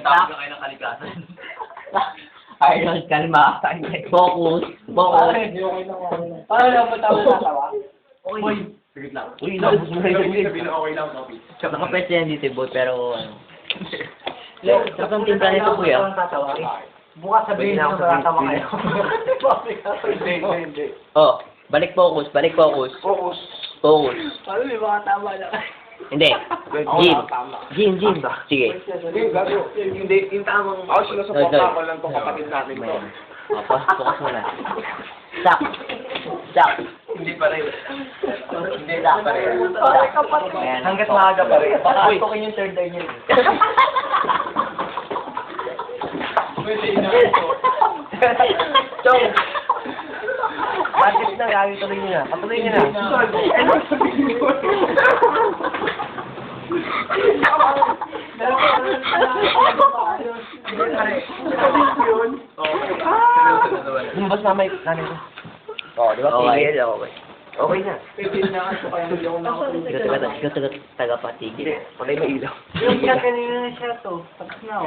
Tapos na kayo ng kalikasan. Ayun, kalma. Focus. Focus. Paano lang ba tayo natawa? Uy, sige lang. Uy, Sabihin na okay lang, copy. Nakapwede yan dito, boy, pero ano. Sarap ng timpla nito, kuya. Bukas sabihin nyo natatawa kayo. Hindi. Oh, balik focus, balik focus. Focus. Focus. Paano may mga tama na? Hindi. Jim. Jim. Sige. Hindi, gago. Hindi, yung tamang... Ako sinusuporta ko lang itong kapatid natin to. Focus muna. Stop. Stop. Hindi pa rin. Hindi pa rin. Ayan. Hanggat maaga pa rin. Baka Uy. tukin yung third eye niya. Pwede ito. Chong! Patis na, gagawin tuloy niyo na. Patuloy niyo na. Ano sabihin mo? Lumabas na may nanay ko. Oo, di ba? Okay. Tigil, okay. Okay na. Ikaw tagapatigil. Patay may ilaw. Yung siya kanina na siya to. Tapos na ako.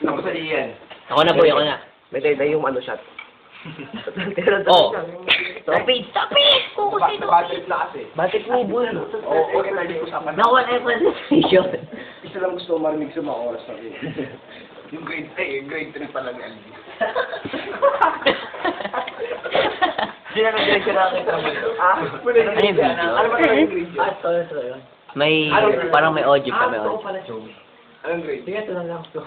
Naku sa iyan. Ako na, boy, ako na. May tayo yung ano shot. Oh. Stop it! Stop it! Focus dito. Battery na kasi. Batik mo, boy. Oo, okay na dito usapan. Nakuha na yung presentation. Isa lang gusto marinig sa mga oras na rin. Yung grade 3 pa lang yan. Hindi na nag-direct na aking trabaho. Ah, Ano yung video? Ano ba yung grade yun? Sorry yun. May, parang may audio pa, may audio. pala, Chong. Anong grade? Sige, ito na lang to.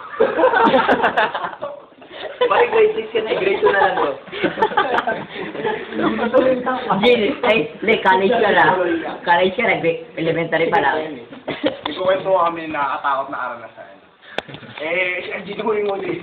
Pari grade 6 yan eh, grade 2 na lang to. Jill, ay, college ka na. College ka na, elementary pa lang. Ikuwento kami na nakakatakot na aranasan. Eh, si Angie mo yung muli.